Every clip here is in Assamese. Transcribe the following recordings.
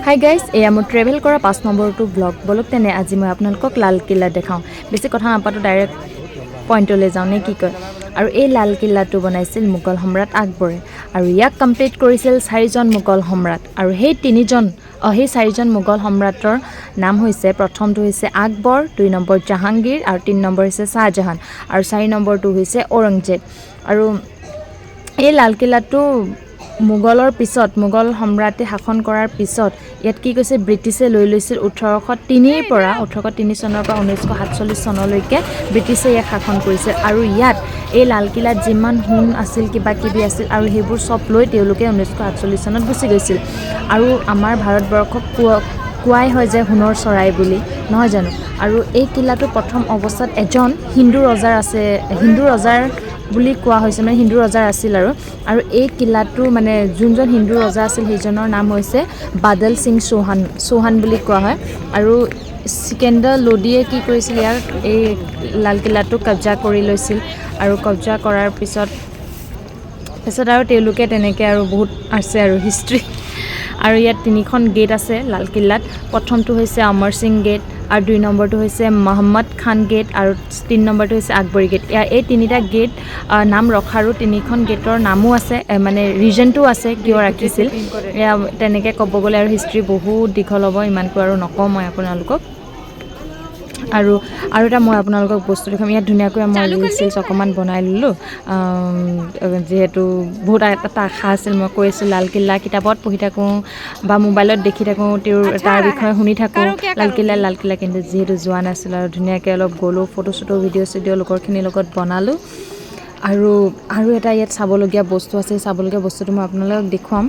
হাই গাইজ, এয়া মোৰ ট্ৰেভেল কৰা 5 নম্বৰটো ব্লগ। বলক তেনে আজি মই আপোনালোকক লালকিল্লা দেখাওঁ। বেছি কথা নাপাতো, ডাইৰেক্ট পইণ্টলৈ যাওঁ নে কি কয়। আৰু এই লালকিল্লাটো বনাইছিল মোগল সম্ৰাট আকবৰে আৰু ইয়াক কমপ্লিট কৰিছিল 4জন মোগল সম্ৰাট। আৰু সেই 4জন মোগল সম্ৰাটৰ নাম হৈছে, প্ৰথমটো হৈছে আকবৰ, 2 নম্বৰ জাহাংগীৰ আৰু 3 নম্বৰ হৈছে শ্বাহজাহান আৰু 4 নম্বৰটো হৈছে ঔৰংজেব। আৰু এই লালকিল্লাটো মোগল সম্ৰাটে শাসন কৰাৰ পিছত ইয়াত কি কৈছে, ব্ৰিটিছে লৈ লৈছিল 1803 পৰা 1803 চনৰ পৰা 1947 চনলৈকে ব্ৰিটিছে ইয়াক শাসন কৰিছিল। আৰু ইয়াত এই লালকিল্লাত যিমান সোণ আছিল, কিবা কিবি আছিল, আৰু সেইবোৰ চব লৈ তেওঁলোকে 1948 চনত গুচি গৈছিল। আৰু আমাৰ ভাৰতবৰ্ষক কোৱাই হয় যে সোণৰ চৰাই বুলি, নহয় জানো। আৰু এই কিল্লাটো প্ৰথম অৱস্থাত এজন হিন্দু ৰজাৰ বুলি কোৱা হৈছে, মানে হিন্দু ৰজাৰ আছিল। আৰু এই কিল্লাটো মানে যোনজন হিন্দু ৰজা আছিল সেইজনৰ নাম হৈছে বাদল সিং চৌহান বুলি কোৱা হয়। আৰু চিকেন্দাৰ লোদীয়ে কি কৰিছিল, ইয়াৰ এই লালকিল্লাটো কব্জা কৰি লৈছিল। আৰু কব্জা কৰাৰ পিছত আৰু তেওঁলোকে তেনেকৈ আৰু বহুত আছে আৰু হিষ্ট্ৰী। আৰু ইয়াত 3খন গেট আছে লালকিল্লাত। প্ৰথমটো হৈছে অমৰ সিং গেট, আৰু 2 নম্বৰটো হৈছে মহম্মদ খান গেট, আৰু 3 নম্বৰটো হৈছে আকবৰী গেট। এই 3টা গেট নাম ৰখাৰো 3খন গেটৰ নামো আছে, মানে ৰিজনটো আছে কিয় ৰাখিছিল। তেনেকৈ ক'ব গ'লে আৰু হিষ্ট্ৰী বহুত দীঘল হ'ব, ইমানটো আৰু নকওঁ মই আপোনালোকক। আৰু এটা মই আপোনালোকক বস্তু দেখাম। ইয়াত ধুনীয়াকৈ মই ৰিলচ অকণমান বনাই ল'লোঁ, যিহেতু বহুত এটা আশা আছিল। মই কৈ আছোঁ লালকিল্লা কিতাপত পঢ়ি থাকোঁ বা মোবাইলত দেখি থাকোঁ, তাৰ বিষয়ে শুনি থাকোঁ লালকিল্লা, কিন্তু যিহেতু যোৱা নাছিলোঁ। আৰু ধুনীয়াকৈ অলপ গ'লোঁ, ফটো ভিডিঅ' লগৰখিনিৰ লগত বনালোঁ। আৰু এটা ইয়াত চাবলগীয়া বস্তু আছে, চাবলগীয়া বস্তুটো মই আপোনালোকক দেখুৱাম।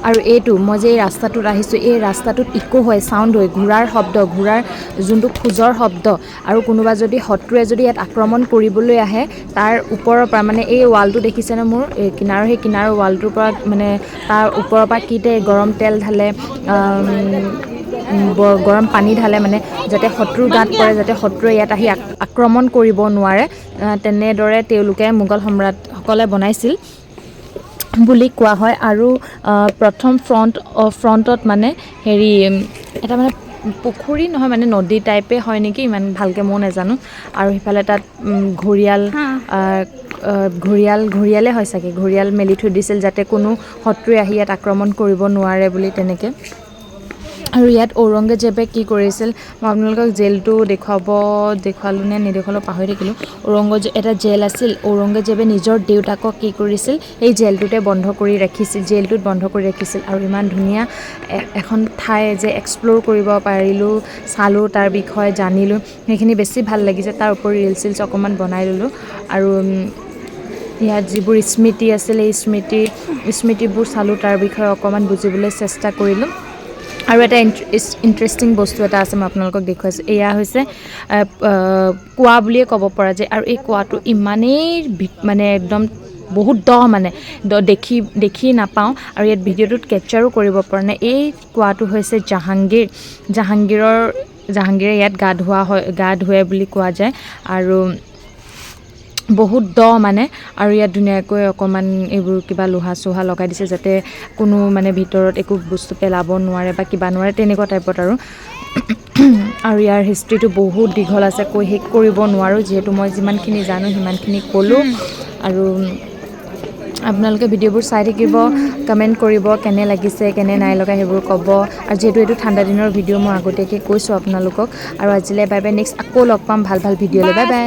আৰু এইটো মই যে এই ৰাস্তাটোত আহিছোঁ, এই ৰাস্তাটোত ইকো হয়, চাউণ্ড হয়, ঘোঁৰাৰ যোনটো খোজৰ শব্দ। আৰু কোনোবা যদি শত্ৰুৱে যদি ইয়াত আক্ৰমণ কৰিবলৈ আহে, তাৰ ওপৰৰ পৰা মানে এই ৱালটো দেখিছেনে মোৰ এই সেই কিনাৰৰ ৱালটোৰ পৰা, মানে তাৰ ওপৰৰ পৰা গৰম তেল ঢালে, গৰম পানী ঢালে, মানে যাতে শত্ৰুৰ গাত পৰে, যাতে শত্ৰুৱে ইয়াত আহি আক্ৰমণ কৰিব নোৱাৰে। তেনেদৰে তেওঁলোকে মোগল সম্ৰাটসকলে বনাইছিল বুলি কোৱা হয়। আৰু প্ৰথম ফ্ৰণ্টত মানে এটা মানে পুখুৰী নহয়, মানে নদী টাইপে হয় নেকি, ইমান ভালকৈ ময়ো নাজানো। আৰু সিফালে তাত ঘঁৰিয়ালে হয় চাগে, ঘঁৰিয়াল মেলি থৈ দিছিল যাতে কোনো শত্ৰুৱে আহি ইয়াত আক্ৰমণ কৰিব নোৱাৰে বুলি, তেনেকৈ। আৰু ইয়াত ঔৰংগজেবে কি কৰিছিল, মই আপোনালোকক জেলটো দেখুৱালোঁ নে নেদেখুৱালোঁ পাহৰি থাকিলোঁ। এটা জেল আছিল, ঔৰংগজেবে নিজৰ দেউতাকক কি কৰিছিল, এই জেলটোত বন্ধ কৰি ৰাখিছিল। আৰু ইমান ধুনীয়া এখন ঠাই যে এক্সপ্ল'ৰ কৰিব পাৰিলোঁ, চালোঁ, তাৰ বিষয়ে জানিলোঁ, সেইখিনি বেছি ভাল লাগিছে। তাৰ উপৰি ৰিলচ অকণমান বনাই ল'লোঁ। আৰু ইয়াত যিবোৰ স্মৃতি আছিল, এই স্মৃতিবোৰ চালোঁ, তাৰ বিষয়ে অকণমান বুজিবলৈ চেষ্টা কৰিলোঁ। আৰু এটা ইণ্টাৰেষ্টিং বস্তু এটা আছে, মই আপোনালোকক দেখুৱাইছোঁ। এয়া হৈছে কুঁৱা বুলিয়ে ক'ব পৰা যায়। আৰু এই কুঁৱাটো ইমানেই মানে একদম বহুত মানে দেখি নাপাওঁ, আৰু ইয়াত ভিডিঅ'টোত কেপচাৰো কৰিব পৰা নাই। এই কুঁৱাটো হৈছে জাহাংগীৰে ইয়াত গা ধুৱে বুলি কোৱা যায়। আৰু বহুত মানে, আৰু ইয়াত ধুনীয়াকৈ অকণমান এইবোৰ কিবা লোহা চোহা লগাই দিছে, যাতে কোনো মানে ভিতৰত একো বস্তু পেলাব নোৱাৰে বা কিবা নোৱাৰে, তেনেকুৱা টাইপত। আৰু ইয়াৰ হিষ্ট্ৰীটো বহুত দীঘল আছে, কৈ শেষ কৰিব নোৱাৰোঁ, যিহেতু মই যিমানখিনি জানো সিমানখিনি ক'লোঁ। আৰু আপোনালোকে ভিডিঅ'বোৰ চাই থাকিব, কমেণ্ট কৰিব কেনে লাগিছে, কেনে নাই লগা, সেইবোৰ ক'ব। আৰু যিহেতু এইটো ঠাণ্ডা দিনৰ ভিডিঅ', মই আগতীয়াকৈ কৈছোঁ আপোনালোকক। আৰু আজিলৈ বাই বাই, নেক্সট আকৌ লগ পাম ভাল ভিডিঅ'লৈ, বাই বাই।